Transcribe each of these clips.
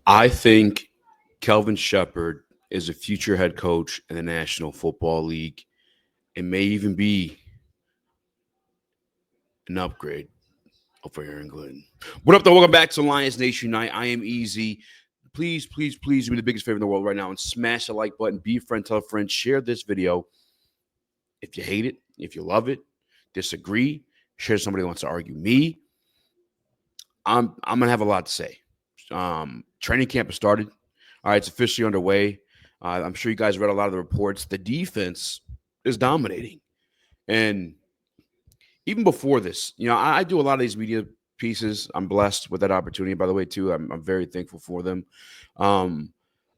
I think Kelvin Shepard is a future head coach in the National Football League. It may even be an upgrade over here in England. What up, though? Welcome back to Lions Nation Night. I am Eazy. Please, please, please do me the biggest favor in the world right now and smash the like button. Be a friend, tell a friend, share this video. If you hate it, if you love it, disagree, share somebody who wants to argue me. I'm gonna have a lot to say. Training camp has started. All right, it's officially underway. I'm sure you guys read a lot of the reports. The defense is dominating, and even before this, I do a lot of these media pieces. I'm blessed with that opportunity, by the way, too. I'm very thankful for them. I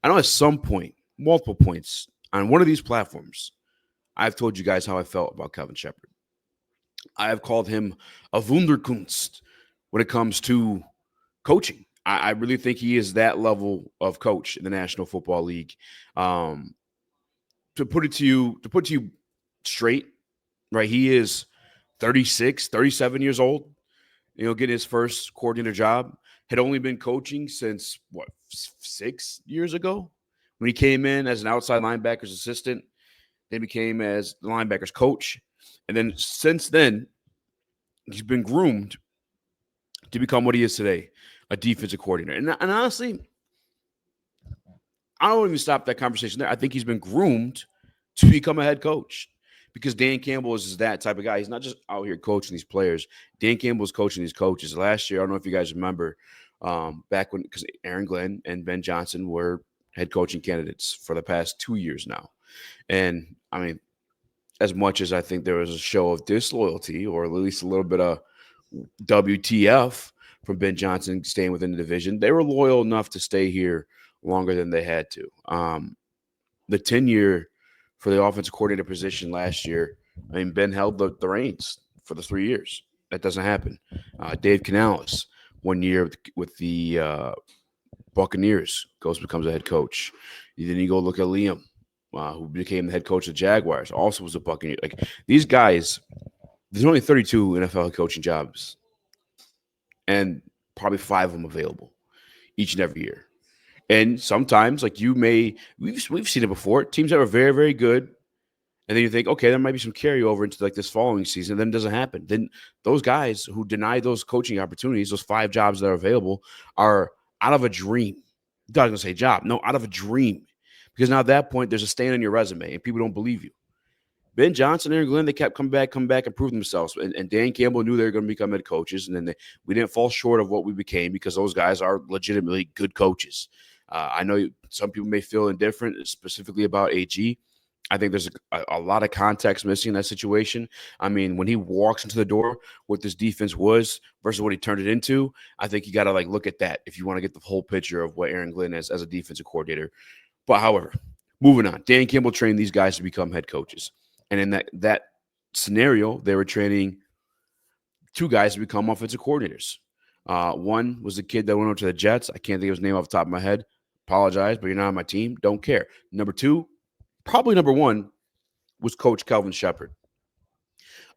know at some point, multiple points on one of these platforms, I've told you guys how I felt about Kelvin Shepard. I have called him a Wunderkunst when it comes to coaching. I really think he is that level of coach in the National Football League. Um, to put you straight, right? He is 36, 37 years old. Getting his first coordinator job. Had only been coaching since 6 years ago when he came in as an outside linebackers assistant. Then became as the linebackers coach, and then since then he's been groomed to become what he is today, a defensive coordinator. And honestly, I don't even stop that conversation there. I think he's been groomed to become a head coach because Dan Campbell is that type of guy. He's not just out here coaching these players. Dan Campbell's coaching these coaches. Last year, I don't know if you guys remember, back when, because Aaron Glenn and Ben Johnson were head coaching candidates for the past 2 years now. And I mean, as much as I think there was a show of disloyalty or at least a little bit of WTF from Ben Johnson staying within the division, they were loyal enough to stay here longer than they had to. The tenure for the offensive coordinator position last year, I mean, Ben held the reins for the 3 years. That doesn't happen. Dave Canales, 1 year with the Buccaneers, becomes a head coach. Then you go look at Liam, who became the head coach of the Jaguars, also was a Buccaneer. Like these guys, there's only 32 NFL coaching jobs, and probably 5 of them available each and every year. And sometimes, like we've seen it before. Teams that are very, very good, and then you think, okay, there might be some carryover into like this following season. Then it doesn't happen. Then those guys who deny those coaching opportunities, those 5 jobs that are available, are out of a dream. I was gonna say job, no, out of a dream. Because now at that point, there's a stain on your resume, and people don't believe you. Ben Johnson and Aaron Glenn, they kept coming back, and prove themselves. And Dan Campbell knew they were going to become head coaches, and then we didn't fall short of what we became because those guys are legitimately good coaches. I know some people may feel indifferent, specifically about AG. I think there's a lot of context missing in that situation. I mean, when he walks into the door, what this defense was versus what he turned it into, I think you got to look at that if you want to get the whole picture of what Aaron Glenn is as a defensive coordinator. But however, moving on, Dan Campbell trained these guys to become head coaches. And in that scenario, they were training 2 guys to become offensive coordinators. One was the kid that went over to the Jets. I can't think of his name off the top of my head. Apologize, but you're not on my team. Don't care. Number 2, probably number 1, was Coach Kelvin Shepard.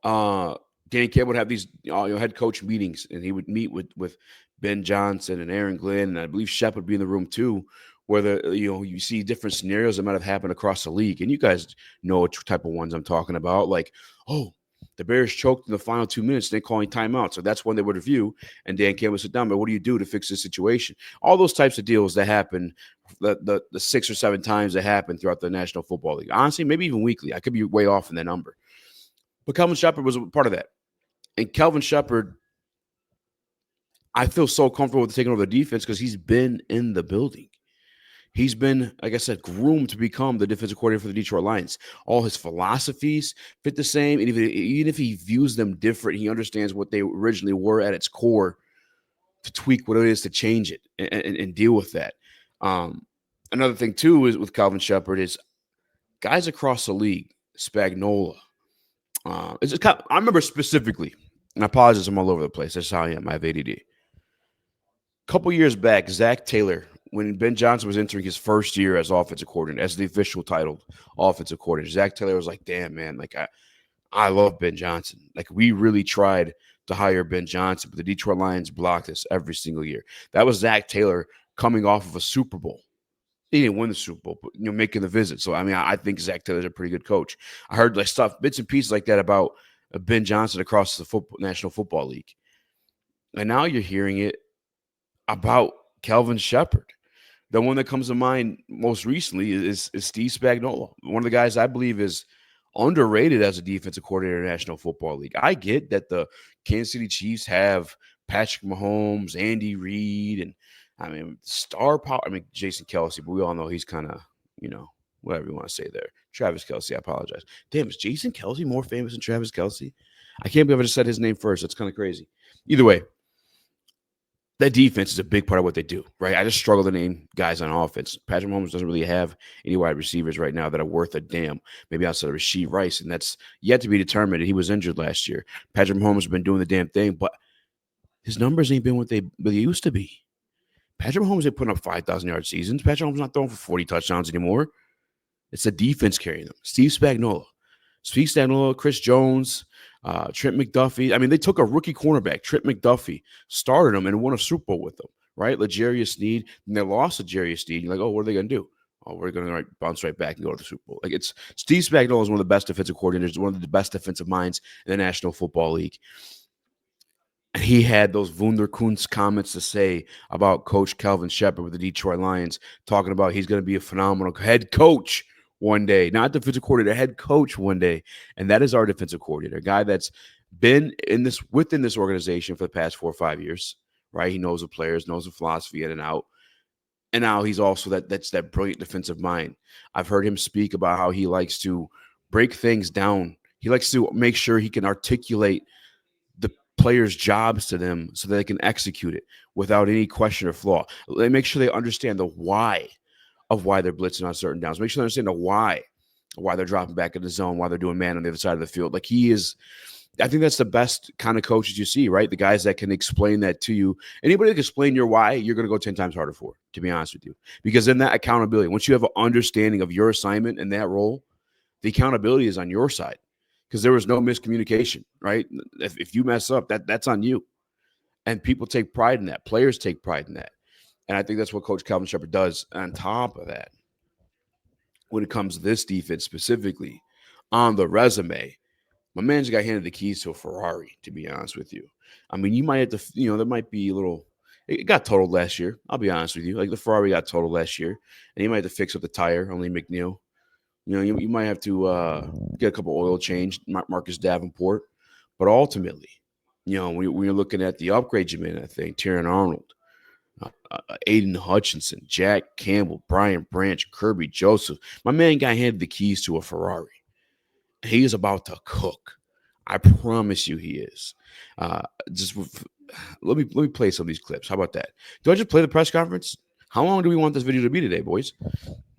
Dan Campbell would have these head coach meetings, and he would meet with Ben Johnson and Aaron Glenn, and I believe Shep would be in the room too, where you see different scenarios that might have happened across the league, and you guys know what type of ones I'm talking about. Like, oh, the Bears choked in the final 2 minutes, they calling timeout, so that's when they would review. And Dan Campbell would sit down, but what do you do to fix this situation? All those types of deals that happen, the 6 or 7 times that happen throughout the National Football League. Honestly, maybe even weekly. I could be way off in that number. But Kelvin Shepard was a part of that. And Kelvin Shepard, I feel so comfortable with taking over the defense because he's been in the building. He's been, like I said, groomed to become the defensive coordinator for the Detroit Lions. All his philosophies fit the same. And even if he views them different, he understands what they originally were at its core to tweak what it is to change it and deal with that. Another thing, too, is with Kelvin Shepard is guys across the league, Spagnuolo. I remember specifically, and I apologize, I'm all over the place. That's how I am. I have ADD. A couple years back, Zach Taylor, when Ben Johnson was entering his first year as offensive coordinator, as the official titled offensive coordinator, Zach Taylor was like, damn, man, like I love Ben Johnson. Like, we really tried to hire Ben Johnson, but the Detroit Lions blocked us every single year. That was Zach Taylor coming off of a Super Bowl. He didn't win the Super Bowl, but making the visit. So I think Zach Taylor's a pretty good coach. I heard like stuff, bits and pieces like that about Ben Johnson across the National Football League, and now you're hearing it about Kelvin Shepard. The one that comes to mind most recently is Steve Spagnuolo, one of the guys I believe is underrated as a defensive coordinator in the National Football League. I get that the Kansas City Chiefs have Patrick Mahomes, Andy Reid, and star power. Jason Kelce, but we all know he's kind of, whatever you want to say there. Travis Kelce, I apologize. Damn, is Jason Kelce more famous than Travis Kelce? I can't believe I just said his name first. That's kind of crazy. Either way, that defense is a big part of what they do, right? I just struggle to name guys on offense. Patrick Mahomes doesn't really have any wide receivers right now that are worth a damn, maybe outside of Rasheed Rice, and that's yet to be determined. He was injured last year. Patrick Mahomes has been doing the damn thing, but his numbers ain't been what they used to be. Patrick Mahomes ain't putting up 5,000-yard seasons. Patrick Mahomes not throwing for 40 touchdowns anymore. It's the defense carrying them. Steve Spagnuolo, Chris Jones, Trent McDuffie. They took a rookie cornerback, Trent McDuffie, started him and won a Super Bowl with them, right? L'Jarius Sneed, and they lost L'Jarius Sneed. You're like, oh, what are they going to do? Oh, we're going to bounce right back and go to the Super Bowl. Like, it's Steve Spagnuolo is one of the best defensive coordinators, one of the best defensive minds in the National Football League. And he had those Wunderkunst comments to say about Coach Kelvin Shepard with the Detroit Lions, talking about he's going to be a phenomenal head coach one day, not defensive coordinator, head coach one day. And that is our defensive coordinator, a guy that's been within this organization for the past 4 or 5 years, right? He knows the players, knows the philosophy in and out. And now he's also that's that brilliant defensive mind. I've heard him speak about how he likes to break things down. He likes to make sure he can articulate the players' jobs to them so that they can execute it without any question or flaw. They make sure they understand the why of why they're blitzing on certain downs. Make sure they understand the why they're dropping back in the zone, why they're doing man on the other side of the field. Like, he is, I think that's the best kind of coaches you see, right? The guys that can explain that to you. Anybody that can explain your why, you're going to go 10 times harder for, to be honest with you. Because in that accountability, once you have an understanding of your assignment in that role, the accountability is on your side. Because there was no miscommunication, right? If you mess up, that's on you. And people take pride in that. Players take pride in that. And I think that's what Coach Kelvin Shepard does. On top of that, when it comes to this defense specifically, on the resume, my man just got handed the keys to a Ferrari, to be honest with you. You might have to, there might be a little, it got totaled last year. I'll be honest with you. Like, the Ferrari got totaled last year, and you might have to fix up the tire, only McNeil. You might have to get a couple oil change, Marcus Davenport. But ultimately, when you're looking at the upgrades you made, I think, Terrion Arnold, Aidan Hutchinson, Jack Campbell, Brian Branch, Kerby Joseph. My man got handed the keys to a Ferrari. He is about to cook. I promise you he is. Let me play some of these clips. How about that? Do I just play the press conference? How long do we want this video to be today, boys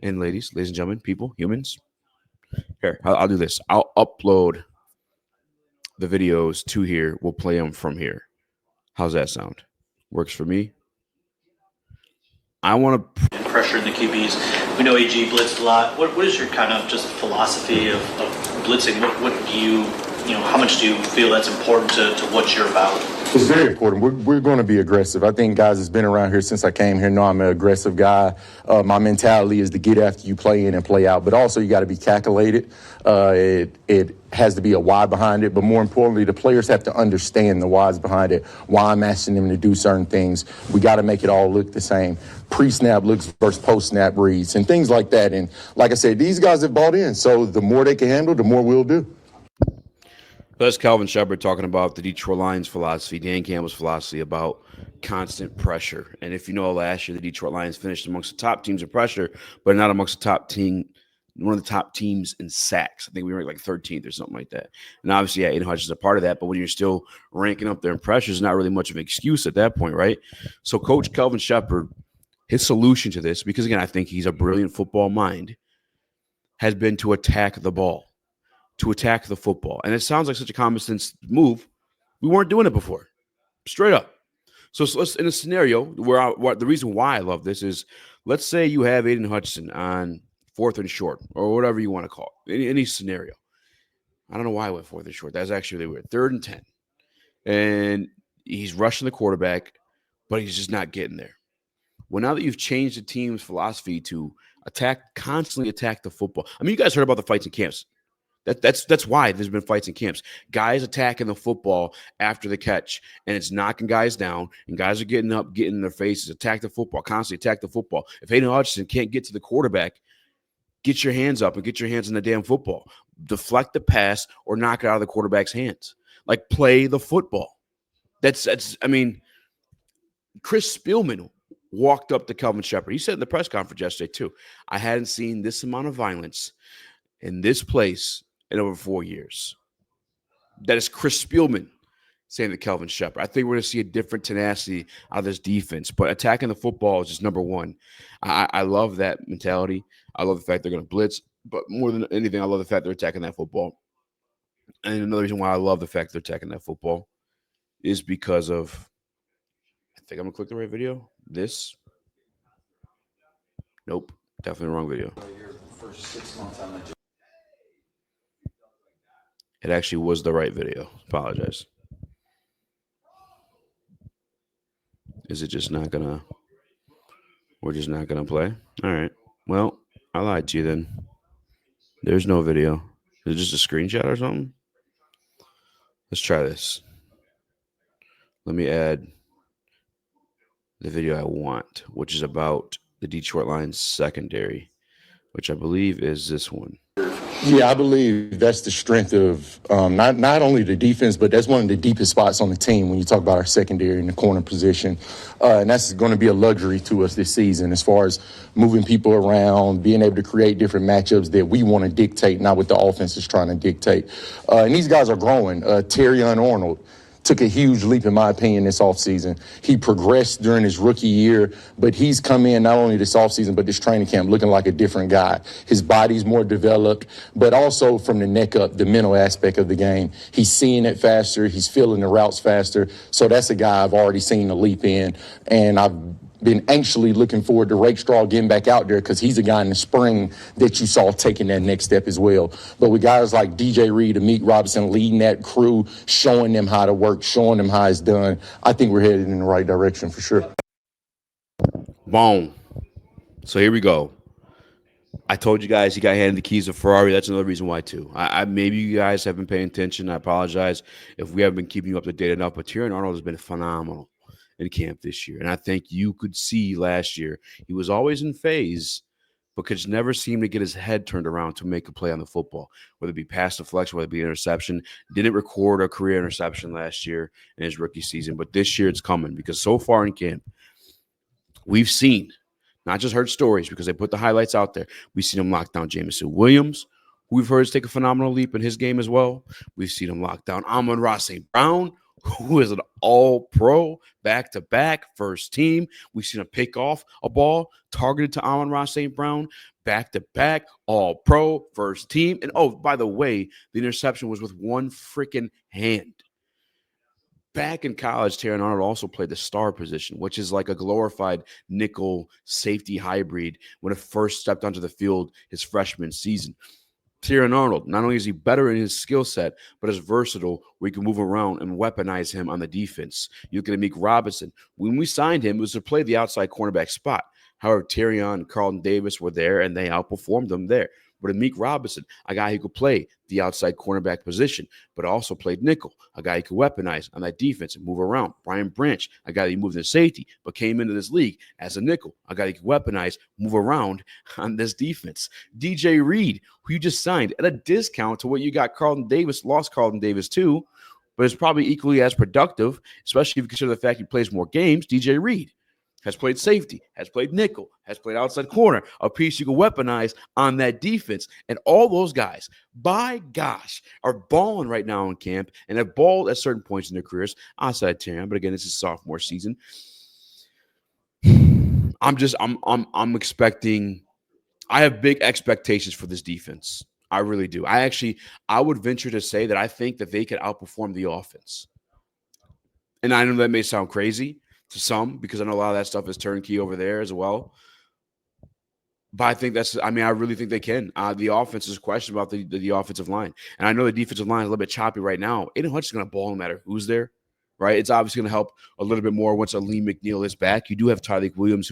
and ladies and gentlemen, people, humans? Here, I'll do this. I'll upload the videos to here. We'll play them from here. How's that sound? Works for me. I want to pressure the QBs. We know AG blitzed a lot. What is your kind of just philosophy of blitzing? What do you how much do you feel that's important to what you're about? It's very important. We're going to be aggressive. I think guys that's been around here since I came here know I'm an aggressive guy. My mentality is to get after you, play in and play out. But also you got to be calculated. It has to be a why behind it. But more importantly, the players have to understand the whys behind it, why I'm asking them to do certain things. We got to make it all look the same. Pre-snap looks versus post-snap reads and things like that. And like I said, these guys have bought in. So the more they can handle, the more we'll do. That's Kelvin Shepard talking about the Detroit Lions philosophy, Dan Campbell's philosophy about constant pressure. And if you know, last year the Detroit Lions finished amongst the top teams in pressure, but not amongst the top team, one of the top teams in sacks. I think we were like 13th or something like that. And obviously, Aidan Hutchinson is a part of that. But when you're still ranking up there in pressure, it's not really much of an excuse at that point, right? So Coach Kelvin Shepard, his solution to this, because again, I think he's a brilliant football mind, has been to attack the ball. To attack the football. And it sounds like such a common sense move. We weren't doing it before. Straight up. So let's, in a scenario where the reason why I love this is, let's say you have Aidan Hutchinson on 4th and short, or whatever you want to call it, any scenario. I don't know why I went 4th and short. That's actually really weird. 3rd and 10. And he's rushing the quarterback, but he's just not getting there. Well, now that you've changed the team's philosophy to constantly attack the football. I mean, you guys heard about the fights in camps. That's why there's been fights in camps. Guys attacking the football after the catch, and it's knocking guys down, and guys are getting up, getting in their faces, attack the football, constantly attack the football. If Aidan Hutchinson can't get to the quarterback, get your hands up and get your hands in the damn football. Deflect the pass or knock it out of the quarterback's hands. Like, play the football. That's I mean, Chris Spielman walked up to Kelvin Shepard. He said in the press conference yesterday, too, I hadn't seen this amount of violence in this place in over 4 years. That is Chris Spielman saying to Kelvin Shepard. I think we're going to see a different tenacity out of this defense, but attacking the football is just number one. I love that mentality. I love the fact they're going to blitz, but more than anything, I love the fact they're attacking that football. And another reason why I love the fact they're attacking that football is because of, I think I'm going to click the right video. This. Nope. Definitely the wrong video. It actually was the right video. Apologize. Is it just not gonna? We're just not gonna play? All right. Well, I lied to you then. There's no video. Is it just a screenshot or something? Let's try this. Let me add the video I want, which is about the Detroit Lions secondary, which I believe is this one. Yeah, I believe that's the strength of not only the defense, but that's one of the deepest spots on the team when you talk about our secondary and the corner position. And that's going to be a luxury to us this season as far as moving people around, being able to create different matchups that we want to dictate, not what the offense is trying to dictate. And these guys are growing. Terrion Arnold took a huge leap, in my opinion, this offseason. He progressed during his rookie year, but he's come in not only this offseason, but this training camp looking like a different guy. His body's more developed, but also from the neck up, the mental aspect of the game. He's seeing it faster. He's feeling the routes faster. So that's a guy I've already seen a leap in, and I've been anxiously looking forward to Rakestraw getting back out there because he's a guy in the spring that you saw taking that next step as well. But with guys like DJ Reed and Meek Robinson leading that crew, showing them how to work, showing them how it's done, I think we're headed in the right direction for sure. Boom. So here we go. I told you guys he got handed the keys to Ferrari. That's another reason why, too. I maybe you guys haven't been paying attention. I apologize if we haven't been keeping you up to date enough, but Terrion Arnold has been phenomenal in camp this year. And I think you could see last year he was always in phase, but could never seem to get his head turned around to make a play on the football, whether it be pass deflection, whether it be interception. Didn't record a career interception last year in his rookie season, but this year it's coming because so far in camp, we've seen, not just heard stories because they put the highlights out there. We've seen him lock down Jameson Williams, who we've heard has taken a phenomenal leap in his game as well. We've seen him lock down Amon-Ra St. Brown, who is an all-pro, back-to-back, first team. We've seen him pick off a ball targeted to Amon-Ra St. Brown, back-to-back, all-pro, first team. And, oh, by the way, the interception was with one freaking hand. Back in college, Terrion Arnold also played the star position, which is like a glorified nickel safety hybrid when it first stepped onto the field his freshman season. Terrion Arnold, not only is he better in his skill set, but is versatile where he can move around and weaponize him on the defense. You look at Meek Robinson. When we signed him, it was to play the outside cornerback spot. However, Terrion and Carlton Davis were there, and they outperformed them there. But Meek Robinson, a guy who could play the outside cornerback position, but also played nickel, a guy who could weaponize on that defense and move around. Brian Branch, a guy that moved in safety, but came into this league as a nickel, a guy who could weaponize, move around on this defense. DJ Reed, who you just signed at a discount to what you got Carlton Davis, lost Carlton Davis too, but is probably equally as productive, especially if you consider the fact he plays more games. DJ Reed has played safety, has played nickel, has played outside corner, a piece you can weaponize on that defense. And all those guys, by gosh, are balling right now in camp and have balled at certain points in their careers outside Terrion. But again, this is sophomore season. I'm expecting, I have big expectations for this defense. I really do. I would venture to say that I think that they could outperform the offense. And I know that may sound crazy to some, because I know a lot of that stuff is turnkey over there as well. But I really think they can. The offense is a question about the offensive line. And I know the defensive line is a little bit choppy right now. Aidan Hutchinson is going to ball no matter who's there. right? It's obviously going to help a little bit more once Aleem McNeil is back. You do have Tyreek Williams,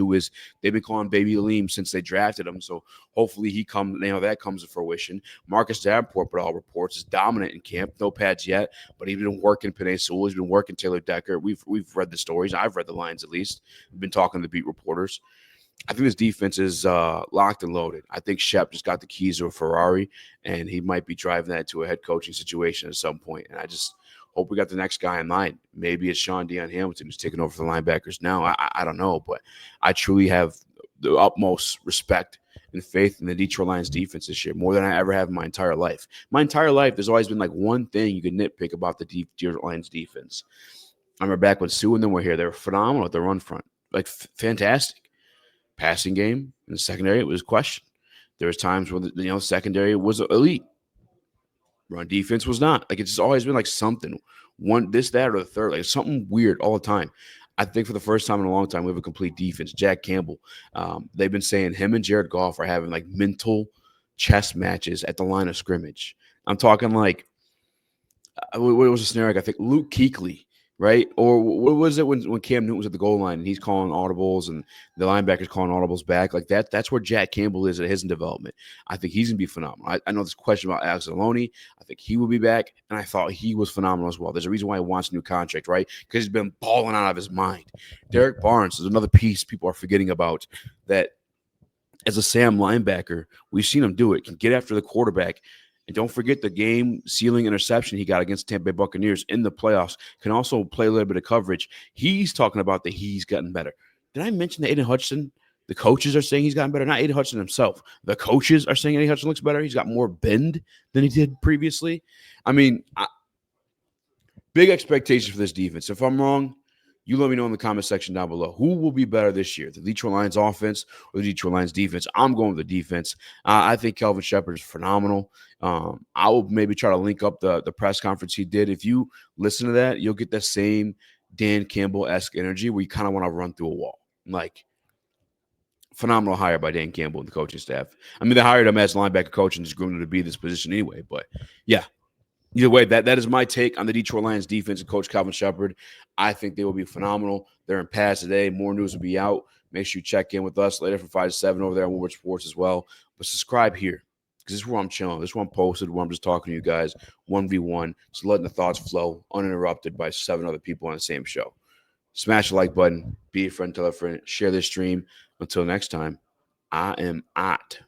they've been calling Baby Aleem since they drafted him. So hopefully that comes to fruition. Marcus Davenport, by all reports, is dominant in camp. No pads yet, but he's been working Penei Sewell. He's been working Taylor Decker. We've read the stories. I've read the lines at least. We've been talking to the beat reporters. I think this defense is locked and loaded. I think Shep just got the keys to a Ferrari, and he might be driving that to a head coaching situation at some point. And I just hope we got the next guy in line. Maybe it's Sean Deion Hamilton who's taking over for the linebackers now. I don't know, but I truly have the utmost respect and faith in the Detroit Lions defense this year, more than I ever have in my entire life. My entire life, there's always been like one thing you could nitpick about the Detroit Lions defense. I remember back when Sue and them were here, they were phenomenal at the run front, like fantastic. Passing game in the secondary, it was questioned. There was times when the secondary was elite. Run defense was not. Like, it's just always been like something, one this, that, or the third, like something weird all the time. I think for the first time in a long time, we have a complete defense. Jack Campbell, they've been saying him and Jared Goff are having like mental chess matches at the line of scrimmage. I'm talking like, what was the scenario? I think Luke Kuechly, right? Or what was it when Cam Newton was at the goal line and he's calling audibles and the linebackers calling audibles back? Like that. That's where Jack Campbell is at his development. I think he's going to be phenomenal. I know this question about Alex Aloni. I think he will be back, and I thought he was phenomenal as well. There's a reason why he wants a new contract, right? Because he's been balling out of his mind. Derek Barnes is another piece people are forgetting about that as a Sam linebacker. We've seen him do it. Can get after the quarterback. And don't forget the game-sealing interception he got against Tampa Bay Buccaneers in the playoffs. Can also play a little bit of coverage. He's talking about that he's gotten better. Did I mention that Aidan Hutchinson, the coaches are saying he's gotten better? Not Aidan Hutchinson himself. The coaches are saying Aidan Hutchinson looks better. He's got more bend than he did previously. I mean, big expectations for this defense. If I'm wrong, you let me know in the comment section down below. Who will be better this year, the Detroit Lions offense or the Detroit Lions defense? I'm going with the defense. I think Kelvin Shepard is phenomenal. I will maybe try to link up the press conference he did. If you listen to that, you'll get the same Dan Campbell-esque energy where you kind of want to run through a wall. Like, phenomenal hire by Dan Campbell and the coaching staff. I mean, they hired him as linebacker coach and just groomed him to be this position anyway. But, yeah. Either way, that is my take on the Detroit Lions defense and Coach Kelvin Shepard. I think they will be phenomenal. They're in pass today. More news will be out. Make sure you check in with us later from 5 to 7 over there on Woodward Sports as well. But subscribe here because this is where I'm chilling. This is where I'm posted, where I'm just talking to you guys 1v1, just letting the thoughts flow uninterrupted by 7 other people on the same show. Smash the like button. Be a friend, tell a friend. Share this stream. Until next time, I am out.